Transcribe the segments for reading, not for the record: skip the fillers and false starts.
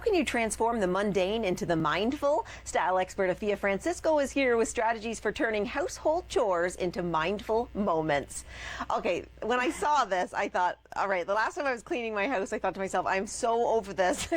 can you transform the mundane into the mindful? Style expert Afia Francisco is here with strategies for turning household chores into mindful moments. Okay, when I saw this, I thought, all right, the last time I was cleaning my house, I thought to myself, I'm so over this,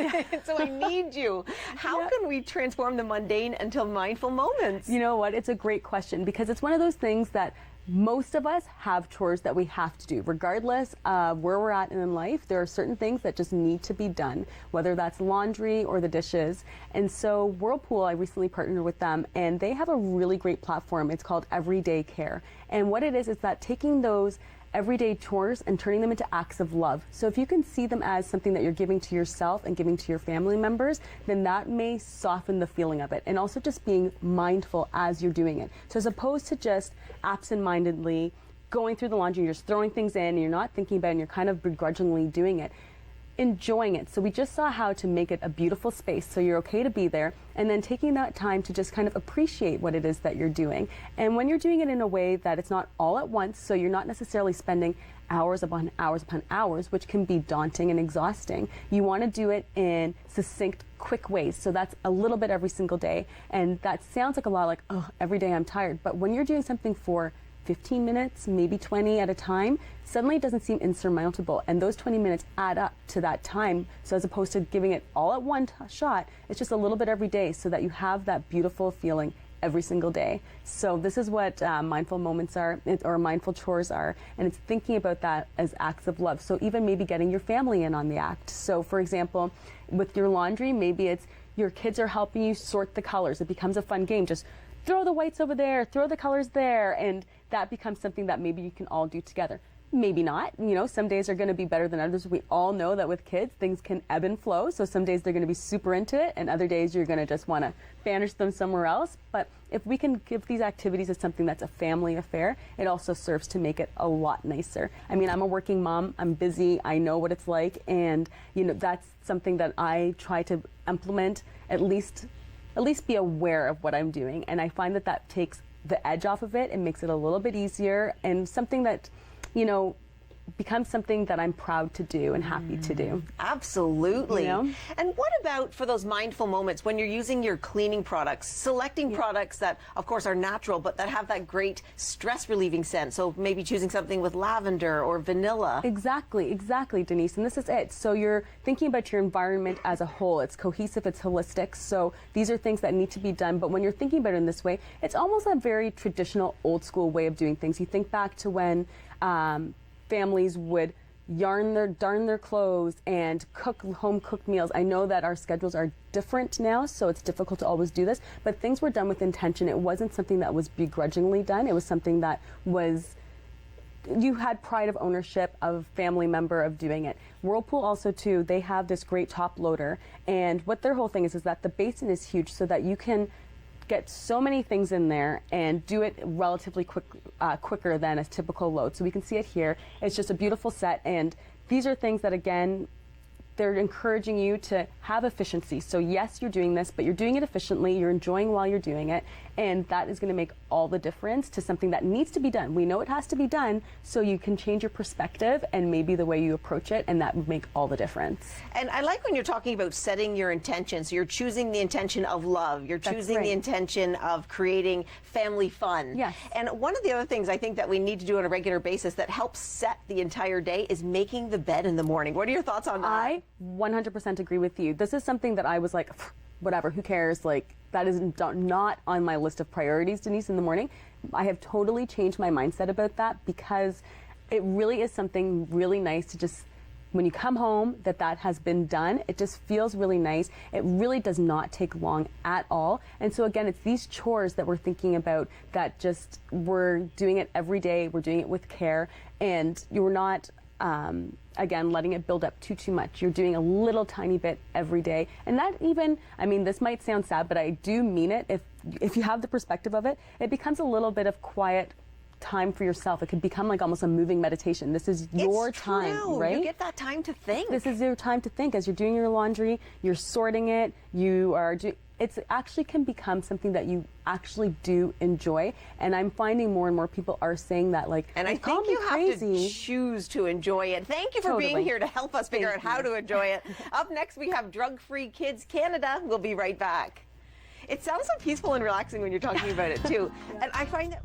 so I need you. How can we transform the mundane into mindful moments? You know what? It's a great question because it's one of those things that most of us have chores that we have to do. Regardless of where we're at in life, there are certain things that just need to be done, whether that's laundry or the dishes. And so Whirlpool, I recently partnered with them, and they have a really great platform. It's called Everyday Care. And what it is that taking those everyday chores and turning them into acts of love. So if you can see them as something that you're giving to yourself and giving to your family members, then that may soften the feeling of it. And also just being mindful as you're doing it. So as opposed to just absent-mindedly going through the laundry, you're just throwing things in and you're not thinking about it and you're kind of begrudgingly doing it. Enjoying it. So we just saw how to make it a beautiful space so you're okay to be there, and then taking that time to just kind of appreciate what it is that you're doing. And when you're doing it in a way that it's not all at once, so you're not necessarily spending hours upon hours upon hours, which can be daunting and exhausting, you want to do it in succinct, quick ways. So that's a little bit every single day. And that sounds like a lot like, oh, every day I'm tired. But when you're doing something for 15 minutes, maybe 20 at a time, suddenly it doesn't seem insurmountable. And those 20 minutes add up to that time. So as opposed to giving it all at one shot, it's just a little bit every day so that you have that beautiful feeling every single day. So this is what mindful moments are, or mindful chores are. And it's thinking about that as acts of love. So even maybe getting your family in on the act. So for example, with your laundry, maybe it's your kids are helping you sort the colors. It becomes a fun game. Just throw the whites over there, throw the colors there, and that becomes something that maybe you can all do together. Maybe not. You know, some days are going to be better than others. We all know that with kids, things can ebb and flow. So some days they're going to be super into it, and other days you're going to just want to banish them somewhere else. But if we can give these activities as something that's a family affair, it also serves to make it a lot nicer. I mean, I'm a working mom. I'm busy. I know what it's like. And, you know, that's something that I try to implement, at least be aware of what I'm doing. And I find that that takes the edge off of it and makes it a little bit easier, and something that, you know, becomes something that I'm proud to do and happy to do. Absolutely. You know? And what about for those mindful moments when you're using your cleaning products, selecting products that, of course, are natural, but that have that great stress relieving scent? So maybe choosing something with lavender or vanilla. Exactly, Denise. And this is it. So you're thinking about your environment as a whole. It's cohesive, it's holistic. So these are things that need to be done. But when you're thinking about it in this way, it's almost a very traditional, old school way of doing things. You think back to when families would darn their clothes and cook home cooked meals. I know that our schedules are different now, so it's difficult to always do this, but things were done with intention. It wasn't something that was begrudgingly done. It was something that was, you had pride of ownership of family member of doing it. Whirlpool also too, they have this great top loader, and what their whole thing is that the basin is huge so that you can get so many things in there and do it relatively quicker than a typical load. So we can see it here. It's just a beautiful set, and these are things that, again, they're encouraging you to have efficiency. So yes, you're doing this, but you're doing it efficiently, you're enjoying while you're doing it, and that is going to make all the difference to something that needs to be done. We know it has to be done, so you can change your perspective and maybe the way you approach it, and that would make all the difference. And I like when you're talking about setting your intention. So you're choosing the intention of love. You're choosing the intention of creating family fun. Yes. And one of the other things I think that we need to do on a regular basis that helps set the entire day is making the bed in the morning. What are your thoughts on that? I 100% agree with you. This is something that I was like, whatever, who cares? Like, that is not on my list of priorities, Denise, in the morning. I have totally changed my mindset about that because it really is something really nice to just, when you come home, that has been done. It just feels really nice. It really does not take long at all. And so again, it's these chores that we're thinking about that just, we're doing it every day. We're doing it with care, and you're not, again, letting it build up too much. You're doing a little tiny bit every day. And that even, I mean, this might sound sad, but I do mean it. If you have the perspective of it, it becomes a little bit of quiet time for yourself. It could become like almost a moving meditation. This is your time, right? You get that time to think. This is your time to think as you're doing your laundry, you're sorting it, you are it's actually can become something that you actually do enjoy. And I'm finding more and more people are saying that, like, and I think you have to choose to enjoy it. Thank you for being here to help us figure out how to enjoy it. Up next, we have Drug-Free Kids Canada. We'll be right back. It sounds so peaceful and relaxing when you're talking about it too. And I find that